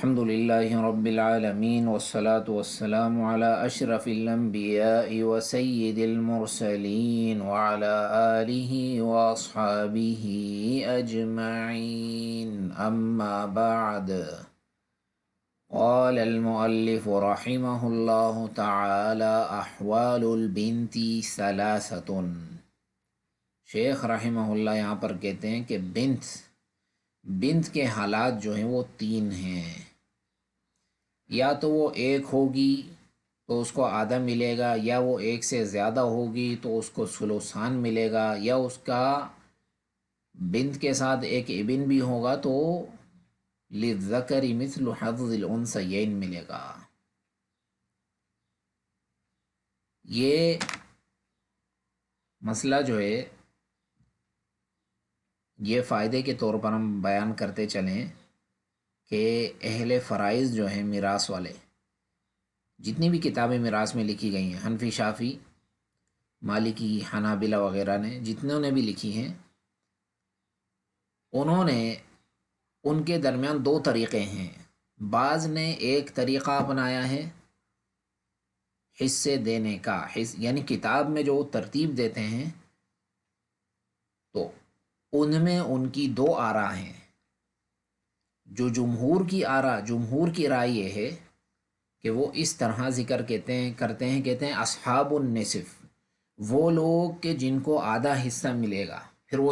الحمد لله رب العالمين والصلاة والسلام على أشرف الأنبياء وسيد المرسلين وعلى آله وأصحابه أجمعين، أما بعد. قال المؤلف رحمه الله تعالى: أحوال البنت ثلاثة. شیخ رحمہ اللہ یہاں پر کہتے ہیں کہ بنت کے حالات جو ہیں وہ تین ہیں. یا تو وہ ایک ہوگی تو اس کو آدھا ملے گا، یا وہ ایک سے زیادہ ہوگی تو اس کو ثلثان ملے گا، یا اس کا بنت کے ساتھ ایک ابن بھی ہوگا تو للذکر مثل حظ الانثیین ملے گا. یہ مسئلہ جو ہے یہ فائدے کے طور پر ہم بیان کرتے چلیں کہ اہل فرائض جو ہیں میراث والے، جتنی بھی کتابیں میراث میں لکھی گئی ہیں، حنفی، شافعی، مالکی، حنابلہ وغیرہ نے جتنوں نے بھی لکھی ہیں، انہوں نے ان کے درمیان دو طریقے ہیں. بعض نے ایک طریقہ اپنایا ہے حصے دینے کا، یعنی کتاب میں جو ترتیب دیتے ہیں تو ان میں ان کی دو آراء ہیں. جو جمہور کی رائے یہ ہے کہ وہ اس طرح ذکر کرتے ہیں اصحاب النصف، وہ لوگ کہ جن کو آدھا حصہ ملے گا. پھر وہ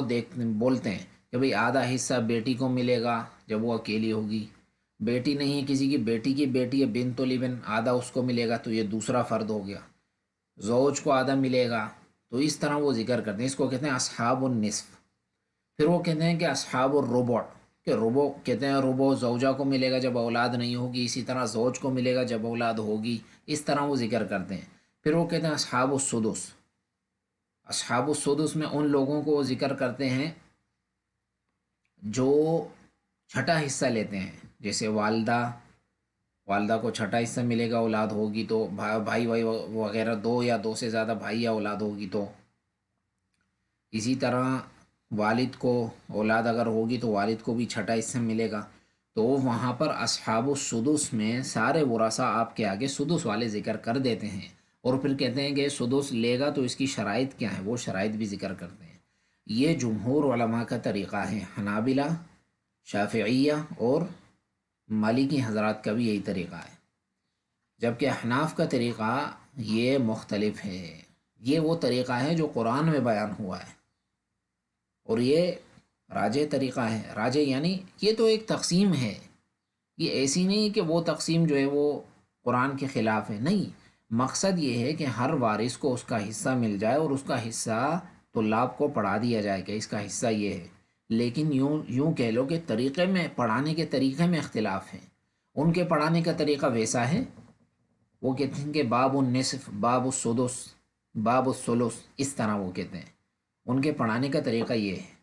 بولتے ہیں کہ بھئی آدھا حصہ بیٹی کو ملے گا جب وہ اکیلی ہوگی، بیٹی نہیں ہے کسی کی بیٹی ہے بنت الابن، آدھا اس کو ملے گا تو یہ دوسرا فرد ہو گیا. زوج کو آدھا ملے گا. تو اس طرح وہ ذکر کرتے ہیں، اس کو کہتے ہیں اصحاب النصف. پھر وہ کہتے ہیں کہ اصحاب الربع، کہ ربع کہتے ہیں ربع زوجہ کو ملے گا جب اولاد نہیں ہوگی، اسی طرح زوج کو ملے گا جب اولاد ہوگی. اس طرح وہ ذکر کرتے ہیں. پھر وہ کہتے ہیں اصحاب السدس. اصحاب السدس میں ان لوگوں کو ذکر کرتے ہیں جو چھٹا حصہ لیتے ہیں، جیسے والدہ کو چھٹا حصہ ملے گا اولاد ہوگی تو، بھائی وغیرہ دو یا دو سے زیادہ بھائی یا اولاد ہوگی تو. اسی طرح والد کو اولاد اگر ہوگی تو والد کو بھی چھٹا حصہ ملے گا. تو وہاں پر اصحاب السدس میں سارے ورثاء آپ کے آگے سدس والے ذکر کر دیتے ہیں، اور پھر کہتے ہیں کہ سدس لے گا تو اس کی شرائط کیا ہے، وہ شرائط بھی ذکر کرتے ہیں. یہ جمہور علماء کا طریقہ ہے، حنابلہ، شافعیہ اور مالکی حضرات کا بھی یہی طریقہ ہے. جبکہ احناف کا طریقہ یہ مختلف ہے. یہ وہ طریقہ ہے جو قرآن میں بیان ہوا ہے، اور یہ راجح طریقہ ہے. راجح یعنی یہ تو ایک تقسیم ہے، یہ ایسی نہیں کہ وہ تقسیم جو ہے وہ قرآن کے خلاف ہے. نہیں، مقصد یہ ہے کہ ہر وارث کو اس کا حصہ مل جائے، اور اس کا حصہ طلاب کو پڑھا دیا جائے کہ اس کا حصہ یہ ہے. لیکن یوں کہہ لو کہ طریقے میں، پڑھانے کے طریقے میں اختلاف ہے. ان کے پڑھانے کا طریقہ ویسا ہے، وہ کہتے ہیں کہ باب النصف، باب السدس، باب الثلث، اس طرح وہ کہتے ہیں. ان کے پڑھانے کا طریقہ یہ ہے.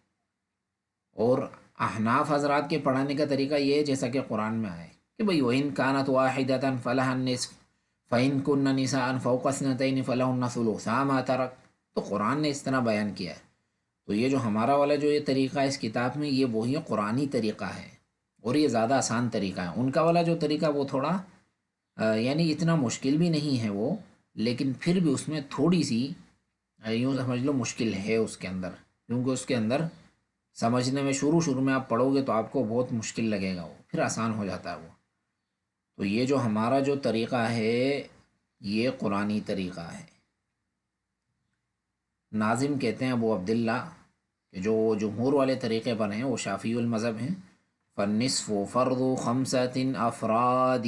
اور احناف حضرات کے پڑھانے کا طریقہ یہ ہے جیسا کہ قرآن میں آئے کہ بھئی وَإِن كَانَتْ وَاحِدَةً فَلَهَا النِّصْفُ فَإِن كُنَّ نِسَاءً فَوْقَ اثْنَتَيْنِ فَلَهُنَّ ثُلُثَا مَا تَرَكَ. تو قرآن نے اس طرح بیان کیا ہے. تو یہ جو ہمارا والا جو یہ طریقہ ہے اس کتاب میں، یہ وہی قرآنی طریقہ ہے، اور یہ زیادہ آسان طریقہ ہے. ان کا والا جو طریقہ وہ تھوڑا یعنی اتنا مشکل بھی نہیں ہے وہ، لیکن پھر بھی اس میں تھوڑی سی یوں سمجھ لو مشکل ہے اس کے اندر، کیونکہ اس کے اندر سمجھنے میں شروع میں آپ پڑھو گے تو آپ کو بہت مشکل لگے گا، وہ پھر آسان ہو جاتا ہے وہ. تو یہ جو ہمارا جو طریقہ ہے یہ قرآنی طریقہ ہے. ناظم کہتے ہیں ابو عبداللہ کہ جو جمہور والے طریقے پر ہیں وہ شافعی المذہب ہیں. فالنصف فرض خمسة افراد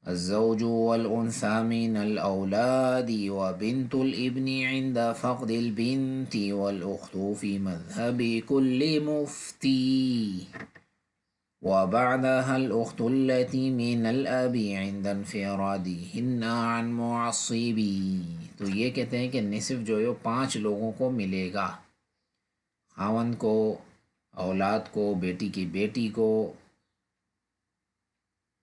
الزوج والأنثى من الأولاد وبنت الابن عند فقد البنت والأخت في مذهب كل مفتي وبعدها الأخت التي من الأب عند انفرادهن عن معصبي. تو یہ کہتے ہیں کہ نصف جو ہے 5 لوگوں کو ملے گا، خاوند کو، اولاد کو، بیٹی کی بیٹی کو،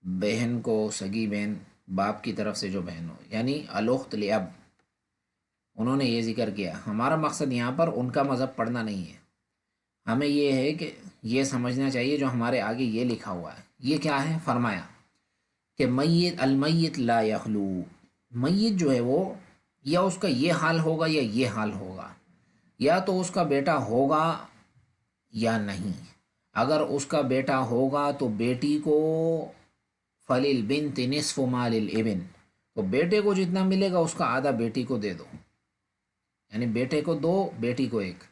بہن کو، سگی بہن، باپ کی طرف سے جو بہن ہو، یعنی الاخت لاب. انہوں نے یہ ذکر کیا. ہمارا مقصد یہاں پر ان کا مذہب پڑھنا نہیں ہے، ہمیں یہ ہے کہ یہ سمجھنا چاہیے جو ہمارے آگے یہ لکھا ہوا ہے یہ کیا ہے؟ فرمایا کہ میت المیت لا یخلو، میت جو ہے وہ یا اس کا یہ حال ہوگا یا یہ حال ہوگا، یا تو اس کا بیٹا ہوگا یا نہیں۔ اگر اس کا بیٹا ہوگا تو بیٹی کو فَلِلْبِنْتِ نِصْفُ مَا لِلْإِبْنِ، تو بیٹے کو جتنا ملے گا اس کا آدھا بیٹی کو دے دو، یعنی بیٹے کو دو بیٹی کو ایک۔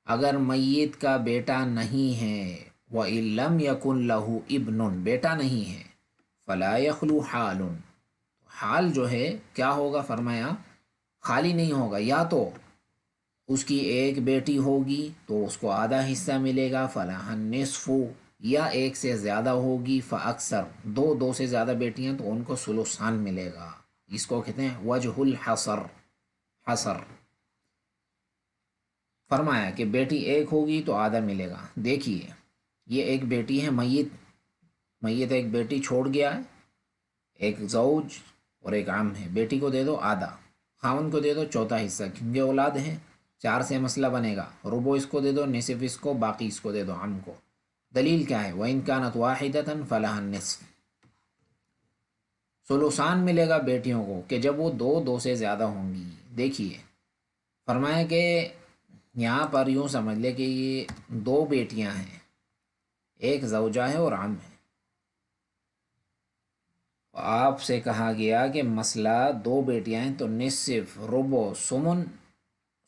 اگر میت کا بیٹا نہیں ہے وَإِن لَمْ يَكُنْ لَهُ ابْنٌ، بیٹا نہیں ہے، فَلَا يَخْلُو حَالٌ، حال جو ہے کیا ہوگا؟ فرمایا خالی نہیں ہوگا، یا تو اس کی ایک بیٹی ہوگی تو اس کو آدھا حصہ ملے گا فلاح نصف، یا ایک سے زیادہ ہوگی فاکثر، دو سے زیادہ بیٹیاں تو ان کو ثلثان ملے گا۔ اس کو کہتے ہیں وجہ الحصر، حصر۔ فرمایا کہ بیٹی ایک ہوگی تو آدھا ملے گا۔ دیکھیے یہ ایک بیٹی ہے، میت ایک بیٹی چھوڑ گیا ہے، ایک زوج اور ایک عم ہے، بیٹی کو دے دو آدھا، خاون کو دے دو چوتھا حصہ کیونکہ اولاد ہیں، 4 سے مسئلہ بنے گا، ربع اس کو دے دو، نصف اس کو، باقی اس کو دے دو عم کو۔ دلیل کیا ہے؟ وَإِن كَانَتْ وَاحِدَةً فَلَهَا النِّصْفُ، ثلثان ملے گا بیٹیوں کو کہ جب وہ دو سے زیادہ ہوں گی۔ دیکھیے فرمایا کہ یہاں پر یوں سمجھ لے کہ یہ 2 بیٹیاں ہیں، ایک زوجہ ہے اور عم ہے، آپ سے کہا گیا کہ مسئلہ 2 بیٹیاں ہیں تو نصف، ربع، ثمن،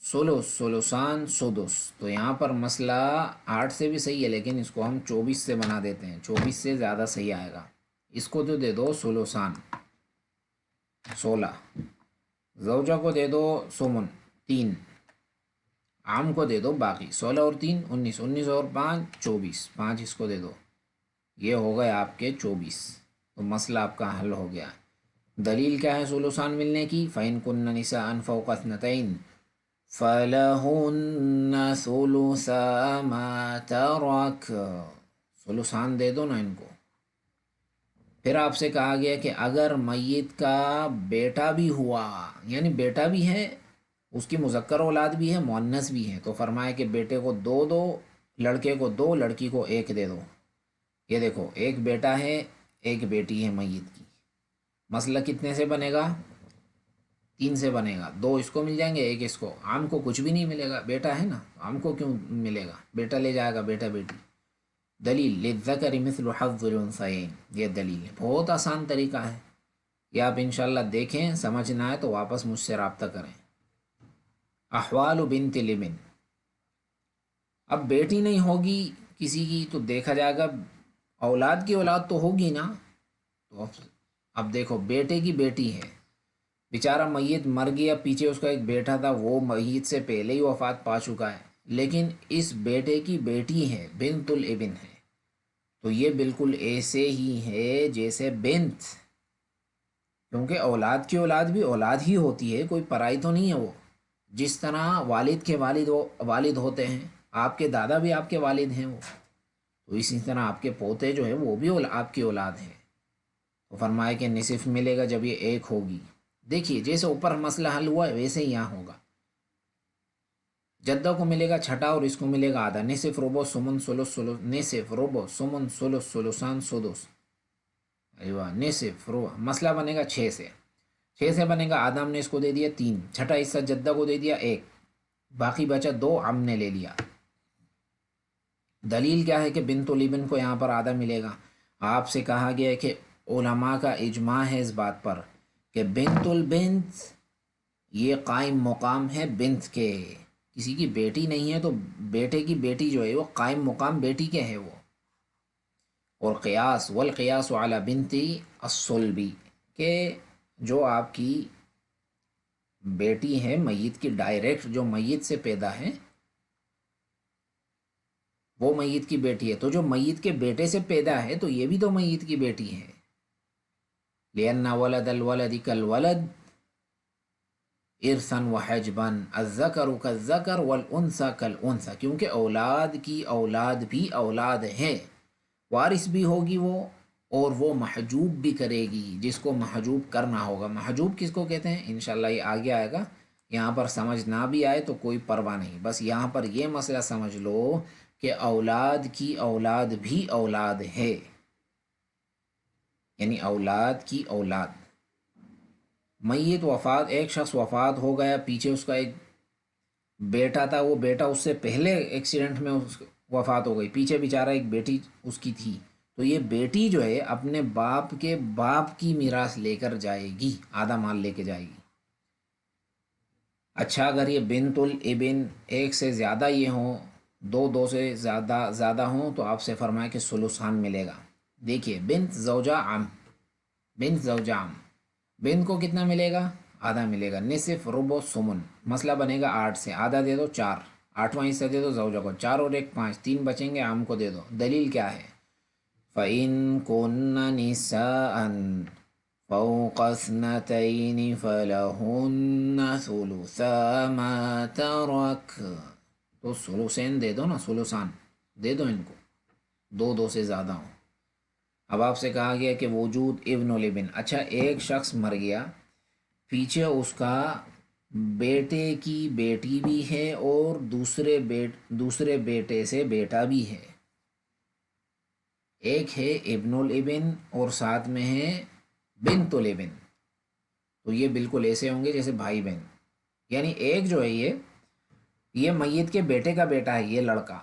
ثلث، ثلثان، سدس، تو یہاں پر مسئلہ 8 سے بھی صحیح ہے لیکن اس کو ہم 24 سے بنا دیتے ہیں، 24 سے زیادہ صحیح آئے گا۔ اس کو تو دے دو ثلثان 16، زوجہ کو دے دو ثمن 3، عام کو دے دو باقی، 16 اور 3 19، 19 اور 5 24، 5 اس کو دے دو، یہ ہو گئے آپ کے 24، تو مسئلہ آپ کا حل ہو گیا۔ دلیل کیا ہے ثلثان ملنے کی؟ فَإِن كُنَّ نِسَاءً فَوْقَ اثْنَتَيْنِ فَلَهُنَّ ثُلُثَا مَا تَرَكَ، ثلثان دے دو نا ان کو۔ پھر آپ سے کہا گیا کہ اگر میت کا بیٹا بھی ہوا، یعنی بیٹا بھی ہے، اس کی مذکر اولاد بھی ہے، مؤنث بھی ہے، تو فرمایا کہ بیٹے کو 2 دو، لڑکے کو 2، لڑکی کو 1 دے دو۔ یہ دیکھو ایک بیٹا ہے ایک بیٹی ہے میت کی، مسئلہ کتنے سے بنے گا؟ 3 سے بنے گا، 2 اس کو مل جائیں گے، 1 اس کو، عام کو کچھ بھی نہیں ملے گا، بیٹا ہے نا، عام کو کیوں ملے گا؟ بیٹا لے جائے گا، بیٹا بیٹی۔ دلیل للذکر مثل حظ الانثیین، یہ دلیل ہے، بہت آسان طریقہ ہے، یہ آپ انشاءاللہ دیکھیں، سمجھ نہ آئے تو واپس مجھ سے رابطہ کریں۔ احوال بنت لبن، اب بیٹی نہیں ہوگی کسی کی تو دیکھا جائے گا اولاد کی اولاد تو ہوگی نا، تو اب دیکھو بیٹے کی بیٹی ہے، بیچارہ میت مر گیا، پیچھے اس کا ایک بیٹا تھا وہ میت سے پہلے ہی وفات پا چکا ہے، لیکن اس بیٹے کی بیٹی ہے، بنت الابن ہے، تو یہ بالکل ایسے ہی ہے جیسے بنت، کیونکہ اولاد کی اولاد بھی اولاد ہی ہوتی ہے، کوئی پرائی تو نہیں ہے وہ، جس طرح والد کے والد ہوتے ہیں، آپ کے دادا بھی آپ کے والد ہیں وہ، تو اسی طرح آپ کے پوتے جو ہیں وہ بھی آپ کی اولاد ہیں، تو فرمائے کہ نصف ملے گا جب یہ 1 ہوگی۔ دیکھیے جیسے اوپر مسئلہ حل ہوا ہے ویسے ہی یہاں ہوگا، جدہ کو ملے گا چھٹا اور اس کو ملے گا آدھا، نصف، ربع، ثمن، ثلث، نصف، ربع، ثمن، ثلث، ثلثان، سدس، ایوہ نصف، ربع، مسئلہ بنے گا 6 سے، 6 سے بنے گا، آدھا ہم نے اس کو دے دیا 3، چھٹا حصہ جدہ کو دے دیا 1، باقی بچا 2، عم نے لے لیا۔ دلیل کیا ہے کہ بنت الابن کو یہاں پر آدھا ملے گا؟ آپ سے کہا گیا ہے کہ علماء کا اجماع ہے اس بات پر کہ بنت البنت یہ قائم مقام ہے بنت کے، کسی کی بیٹی نہیں ہے تو بیٹے کی بیٹی جو ہے وہ قائم مقام بیٹی کے ہے وہ۔ اور قیاس والقیاس علی بنتی الصلبی، کہ جو آپ کی بیٹی ہے میت کی ڈائریکٹ جو میت سے پیدا ہے وہ میت کی بیٹی ہے، تو جو میت کے بیٹے سے پیدا ہے تو یہ بھی تو میت کی بیٹی ہے، لأن ولد الولد کالولد ارثاً وحجباً الذکر کالذکر والانثى کالانثى، کیونکہ اولاد کی اولاد بھی اولاد ہے، وارث بھی ہوگی وہ، اور وہ محجوب بھی کرے گی، جس کو محجوب کرنا ہوگا۔ محجوب کس کو کہتے ہیں انشاءاللہ یہ آگے آئے گا، یہاں پر سمجھ نہ بھی آئے تو کوئی پرواہ نہیں، بس یہاں پر یہ مسئلہ سمجھ لو کہ اولاد کی اولاد بھی اولاد ہے، یعنی اولاد کی اولاد. میت وفات، ایک شخص وفات ہو گیا، پیچھے اس کا ایک بیٹا تھا، وہ بیٹا اس سے پہلے ایکسیڈنٹ میں وفات ہو گئی، پیچھے بیچارہ ایک بیٹی اس کی تھی، تو یہ بیٹی جو ہے اپنے باپ کے باپ کی میراث لے کر جائے گی، آدھا مال لے کے جائے گی. اچھا اگر یہ بنت الابن ایک سے زیادہ یہ ہوں، دو سے زیادہ ہوں، تو آپ سے فرمایا کہ ثلثان ملے گا. دیکھیے بنت زوجہ عم، بنت زوجہ عم، بنت کو کتنا ملے گا؟ آدھا ملے گا. نصف ربع ثمن، مسئلہ بنے گا 8 سے، آدھا دے دو 4، آٹھواں حصہ دے دو زوجہ کو، 4 اور 1 5، 3 بچیں گے، عام کو دے دو. دلیل کیا ہے؟ فَإِن كُنَّ نِسَاءً فوق اثنتين فلهن ثلثا ما ترك، تو ثلثین دے دو نا، ثلثان دے دو ان کو، دو سے زیادہ ہوں. اب آپ سے کہا گیا کہ وجود ابن الابن. اچھا ایک شخص مر گیا، پیچھے اس کا بیٹے کی بیٹی بھی ہے اور دوسرے بیٹے سے بیٹا بھی ہے. ایک ہے ابن الابن اور ساتھ میں ہے بنت الابن، تو یہ بالکل ایسے ہوں گے جیسے بھائی بہن. یعنی ایک جو ہے یہ میت کے بیٹے کا بیٹا ہے یہ لڑکا،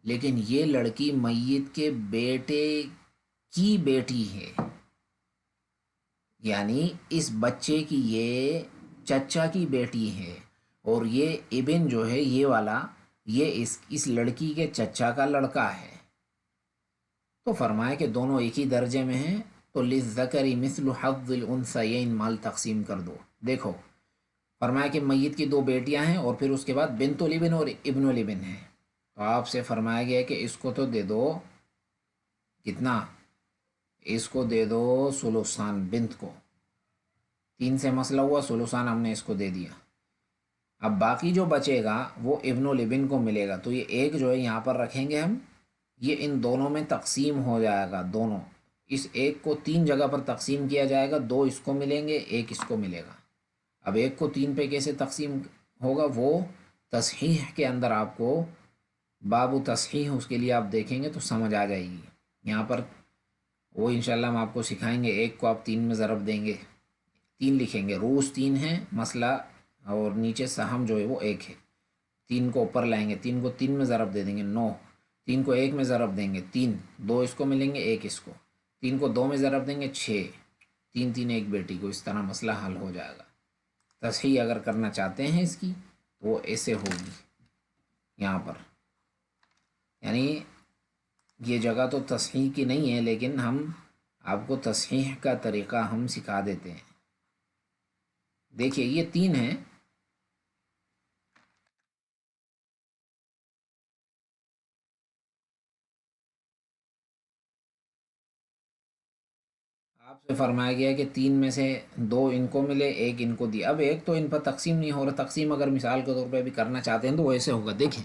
لیکن یہ لڑکی میت کے بیٹے کی بیٹی ہے، یعنی اس بچے کی یہ چچا کی بیٹی ہے، اور یہ ابن جو ہے یہ والا یہ اس لڑکی کے چچا کا لڑکا ہے. تو فرمایا کہ دونوں ایک ہی درجے میں ہیں، تو للذکر مثل حظ الانثیین مال تقسیم کر دو. دیکھو فرمایا کہ میت کی 2 بیٹیاں ہیں اور پھر اس کے بعد بنت الابن اور ابن الابن ہیں، تو آپ سے فرمایا گیا کہ اس کو تو دے دو کتنا، اس کو دے دو ثلثان، بنت کو 3 سے مسئلہ ہوا، ثلثان ہم نے اس کو دے دیا. اب باقی جو بچے گا وہ ابن الابن کو ملے گا، تو یہ ایک جو ہے یہاں پر رکھیں گے ہم، یہ ان دونوں میں تقسیم ہو جائے گا. دونوں اس ایک کو 3 جگہ پر تقسیم کیا جائے گا، 2 اس کو ملیں گے، 1 اس کو ملے گا. اب ایک کو 3 پہ کیسے تقسیم ہوگا، وہ تصحیح کے اندر آپ کو باب و تصحیح اس کے لیے آپ دیکھیں گے تو سمجھ آ جائے گی. یہاں پر وہ انشاءاللہ ہم آپ کو سکھائیں گے. ایک کو آپ 3 میں ضرب دیں گے، 3 لکھیں گے، روز 3 ہے مسئلہ، اور نیچے سہم جو ہے وہ 1 ہے. 3 کو اوپر لائیں گے، 3 کو 3 میں ضرب دے دیں گے 9، 3 کو 1 میں ضرب دیں گے 3، 2 اس کو ملیں گے 1 اس کو، 3 کو 2 میں ضرب دیں گے 6، 3 3 1 بیٹی کو. اس طرح مسئلہ حل ہو جائے گا. تصحیح اگر کرنا چاہتے ہیں اس کی تو وہ ایسے ہوگی یہاں پر. یعنی یہ جگہ تو تصحیح کی نہیں ہے، لیکن ہم آپ کو تصحیح کا طریقہ ہم سکھا دیتے ہیں. دیکھیے یہ 3 ہیں، آپ سے فرمایا گیا کہ 3 میں سے 2 ان کو ملے، 1 ان کو دیا. اب ایک تو ان پر تقسیم نہیں ہو رہا، تقسیم اگر مثال کے طور پہ بھی کرنا چاہتے ہیں تو وہ ایسے ہوگا. دیکھیں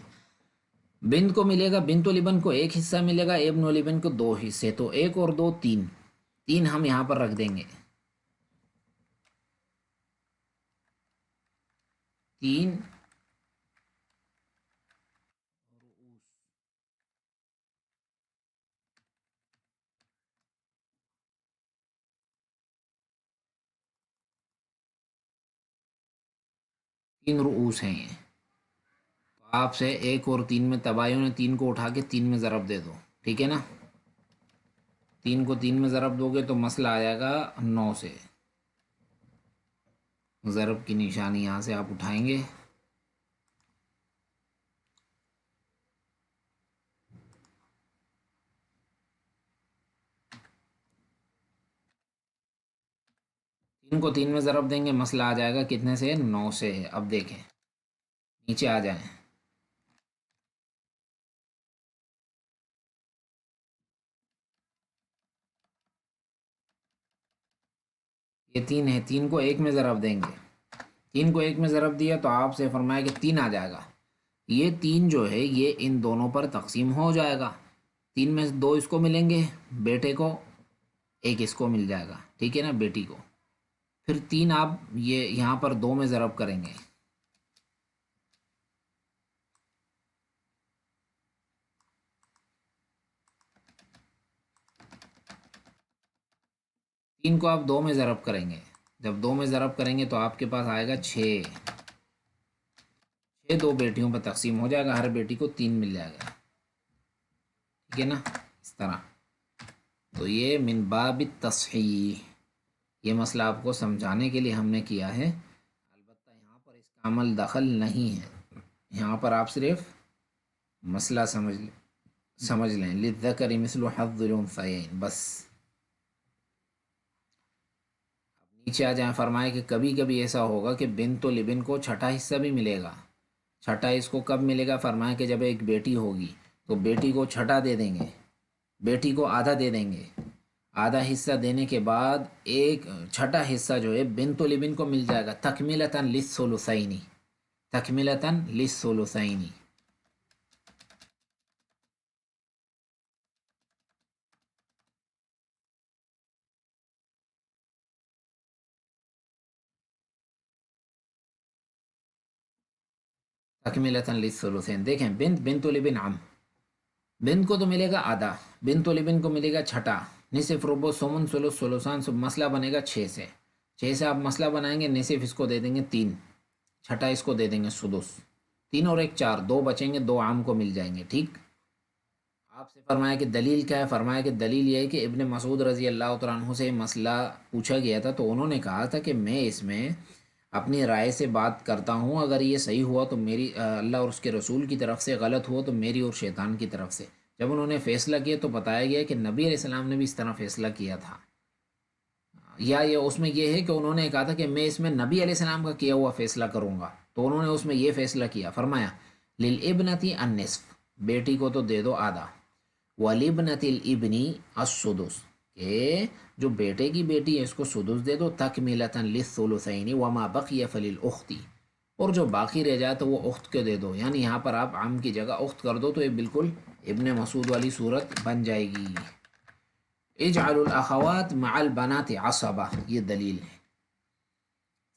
بنت کو ملے گا، بنت الابن کو 1 حصہ ملے گا، ابن الابن کو 2 حصے، تو 1 اور 2 3، 3 ہم یہاں پر رکھ دیں گے، 3 3 رؤوس ہیں یہ. آپ سے 1 اور 3 میں تباہیوں نے 3 کو اٹھا کے 3 میں ضرب دے دو، ٹھیک ہے نا. 3 کو 3 میں ضرب دو گے تو مسئلہ آ جائے گا 9 سے. ضرب کی نشانی یہاں سے آپ اٹھائیں گے، تین کو 3 میں ضرب دیں گے، مسئلہ آ جائے گا کتنے سے، 9 سے. اب دیکھیں نیچے آ جائیں، یہ 3 ہے، 3 کو 1 میں ضرب دیں گے، 3 کو 1 میں ضرب دیا تو آپ سے فرمایا کہ 3 آ جائے گا. یہ 3 جو ہے یہ ان دونوں پر تقسیم ہو جائے گا. 3 میں 2 اس کو ملیں گے بیٹے کو، 1 اس کو مل جائے گا، ٹھیک ہے نا، بیٹی کو. پھر 3 آپ یہ یہاں پر 2 میں ضرب کریں گے، 3 کو آپ 2 میں ضرب کریں گے، جب 2 میں ضرب کریں گے تو آپ کے پاس آئے گا 6، 6 2 بیٹیوں پر تقسیم ہو جائے گا، ہر بیٹی کو 3 مل جائے گا، ٹھیک ہے نا، اس طرح۔ تو یہ من باب التصحیح، یہ مسئلہ آپ کو سمجھانے کے لیے ہم نے کیا ہے، البتہ یہاں پر اس کا عمل دخل نہیں ہے، یہاں پر آپ صرف مسئلہ سمجھ لیں، للذکر مثل حظ الانثیین، بس۔ نیچے آ جائیں، فرمائے کہ کبھی کبھی ایسا ہوگا کہ بنت و لبن کو چھٹا حصہ بھی ملے گا۔ چھٹا اس کو کب ملے گا؟ فرمائے کہ جب ایک بیٹی ہوگی تو بیٹی کو چھٹا دے دیں گے، بیٹی کو آدھا دے دیں گے، آدھا حصہ دینے کے بعد ایک چھٹا حصہ جو ہے بنت و لبن کو مل جائے گا، تکملتاً للثلثین، تکملتاً للثلثین۔ تکملتاً للثلثین، دیکھیں بنت و لبن عم، بنت کو تو ملے گا آدھا، بنت و لبن کو ملے گا چھٹا، نصف ربع ثمن ثلث ثلثان، سب مسئلہ بنے گا 6 سے، 6 سے آپ مسئلہ بنائیں گے، نصف اس کو دے دیں گے 3، چھٹا اس کو دے دیں گے سدس، 3 اور 1 4، 2 بچیں گے، 2 عام کو مل جائیں گے، ٹھیک۔ آپ سے فرمایا کہ دلیل کیا ہے؟ فرمایا کہ دلیل یہ ہے کہ ابن مسعود رضی اللہ تعالیٰ عنہ سے مسئلہ پوچھا گیا تھا تو انہوں نے کہا تھا کہ میں اس میں اپنی رائے سے بات کرتا ہوں، اگر یہ صحیح ہوا تو میری اللہ اور اس کے رسول کی طرف سے، غلط ہوا تو میری اور شیطان کی طرف سے۔ جب انہوں نے فیصلہ کیا تو بتایا گیا کہ نبی علیہ السلام نے بھی اس طرح فیصلہ کیا تھا، یا یہ اس میں یہ ہے کہ انہوں نے کہا تھا کہ میں اس میں نبی علیہ السلام کا کیا ہوا فیصلہ کروں گا، تو انہوں نے اس میں یہ فیصلہ کیا، فرمایا للابنتی النصف، بیٹی کو تو دے دو آدھا، وَلِبْنَةِ الْإِبْنِ السُّدُسُ، کہ جو بیٹے کی بیٹی ہے اس کو سدس دے دو، تکملۃً للثلثین وما بقی فللأخت، اور جو باقی رہ جائے تو وہ اخت کے دے دو، یعنی یہاں پر آپ عم کی جگہ اخت کر دو تو یہ بالکل ابن مسعود والی صورت بن جائے گی۔ اجعلوا الاخوات مع البنات عصبہ، یہ دلیل ہے،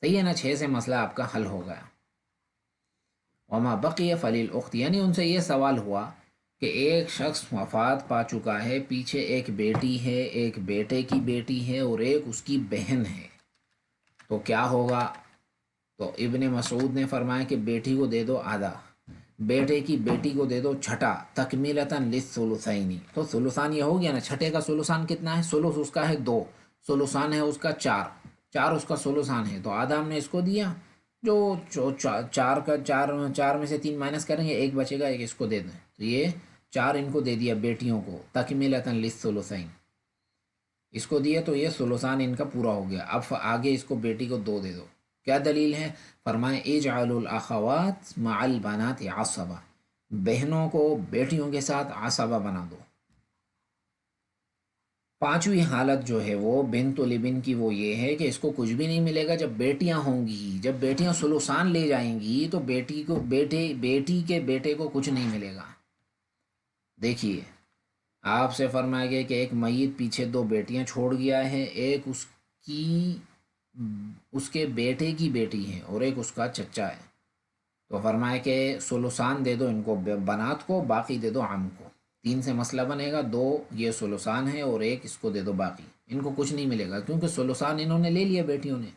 صحیح ہے نا، 6 سے مسئلہ آپ کا حل ہو گیا۔ وما بقی فللأخت، یعنی ان سے یہ سوال ہوا کہ ایک شخص وفات پا چکا ہے، پیچھے ایک بیٹی ہے، ایک بیٹے کی بیٹی ہے اور ایک اس کی بہن ہے، تو کیا ہوگا؟ تو ابن مسعود نے فرمایا کہ بیٹی کو دے دو آدھا، بیٹے کی بیٹی کو دے دو چھٹا، تکمیلتاً للثلثین، تو ثلثان یہ ہو گیا نا، چھٹے کا ثلثان کتنا ہے؟ ثلث اس کا ہے 2، ثلثان ہے اس کا 4، 4 اس کا ثلثان ہے، تو آدھا ہم نے اس کو دیا، جو 4 میں سے 3 مائنس کریں گے، ایک بچے گا، ایک اس کو دے دیں، تو یہ 4 ان کو دے دیا بیٹیوں کو، تکمیلتاً للثلثین، اس کو دیا تو یہ ثلثان ان کا پورا ہو گیا، اب آگے اس کو بیٹی کو 2 دے دو، کیا دلیل ہے؟ فرمائے اجعلوا الاخوات مع البنات عصبہ، بہنوں کو بیٹیوں کے ساتھ عصبہ بنا دو۔ پانچویں حالت جو ہے وہ بنت و لبن کی، وہ یہ ہے کہ اس کو کچھ بھی نہیں ملے گا جب بیٹیاں ہوں گی، جب بیٹیاں ثلثان لے جائیں گی تو بیٹی کے بیٹے کو کچھ نہیں ملے گا۔ دیکھیے، آپ سے فرمایا گیا کہ ایک میت پیچھے 2 بیٹیاں چھوڑ گیا ہے، ایک کی اس کے بیٹے کی بیٹی ہے اور ایک اس کا چچا ہے، تو فرمایا کہ ثلثان دے دو ان کو، بنات کو، باقی دے دو عم کو، 3 سے مسئلہ بنے گا، 2 یہ ثلثان ہے اور ایک اس کو دے دو باقی، ان کو کچھ نہیں ملے گا کیونکہ ثلثان انہوں نے لے لیا بیٹیوں نے۔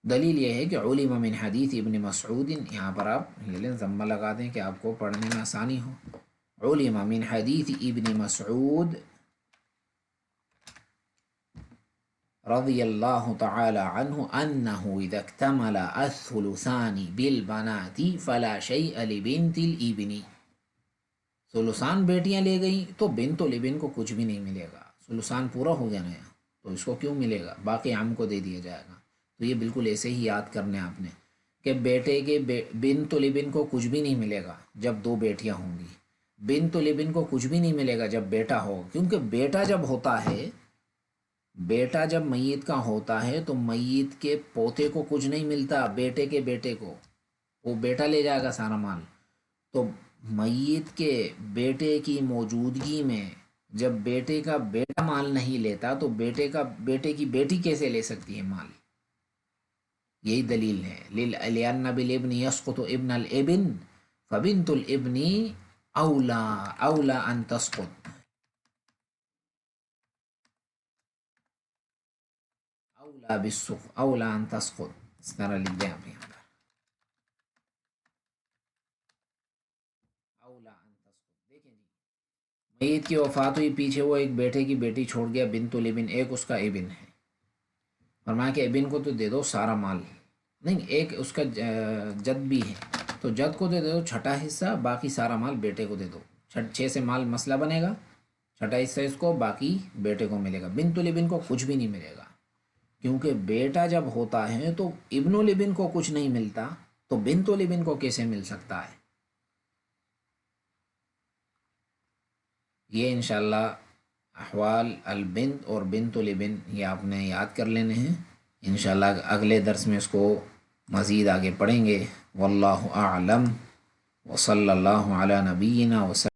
دلیل یہ ہے کہ علم من حدیث ابن مسعود، یہاں پر آپ یہ لیں ضمہ لگا دیں کہ آپ کو پڑھنے میں آسانی ہو، علم من حدیث ابن مسعود رضی اللہ تعالی عنہ انہ اذا اکتمل الثلثان بالبنات فلا شیء لبنت الابن، ثلثان بیٹیاں لے گئیں تو بنت و لبن کو کچھ بھی نہیں ملے گا، ثلثان پورا ہو گیا نا یہاں، تو اس کو کیوں ملے گا؟ باقی عم کو دے دیا جائے گا۔ تو یہ بالکل ایسے ہی یاد کرنے آپ نے کہ بیٹے کے بنت و لبن کو کچھ بھی نہیں ملے گا جب 2 بیٹیاں ہوں گی، بنت و لبن کو کچھ بھی نہیں ملے گا جب بیٹا ہو، کیونکہ بیٹا جب ہوتا ہے، بیٹا جب میت کا ہوتا ہے تو میت کے پوتے کو کچھ نہیں ملتا، بیٹے کے بیٹے کو، وہ بیٹا لے جائے گا سارا مال، تو میت کے بیٹے کی موجودگی میں جب بیٹے کا بیٹا مال نہیں لیتا تو بیٹے کی بیٹی کیسے لے سکتی ہے مال؟ یہی دلیل ہے، لِأَنَّ بِالْإِبْنِ يَسْقُطُ ابْنَ الْإِبْنِ فَبِنْتُ الْإِبْنِ أَوْلَى أَن تَسْقُطَ۔ اولا بالسخ اولا ان تسقط، اس طرح لکھ دیں آپ یہاں پر، اولا ان تسقط. دیکھیں جی، میت کی وفات ہوئی، پیچھے وہ ایک بیٹے کی بیٹی چھوڑ گیا، بنت الابن، ایک اس کا ابن ہے. فرمایا کہ ابن کو تو دے دو سارا مال، نہیں ایک اس کا جد بھی ہے، تو جد کو دے دو چھٹا حصہ، باقی سارا مال بیٹے کو دے دو. چھ سے مال مسئلہ بنے گا، چھٹا حصہ اس کو، باقی بیٹے کو ملے گا. بنت الابن کو کچھ بھی نہیں ملے گا، کیونکہ بیٹا جب ہوتا ہے تو ابن الابن کو کچھ نہیں ملتا، تو بنت الابن کو کیسے مل سکتا ہے؟ یہ انشاءاللہ احوال البنت اور بنت الابن یہ آپ نے یاد کر لینے ہیں. انشاءاللہ اگلے درس میں اس کو مزید آگے پڑھیں گے. واللہ اعلم وصلی اللہ علی نبینا وسلم.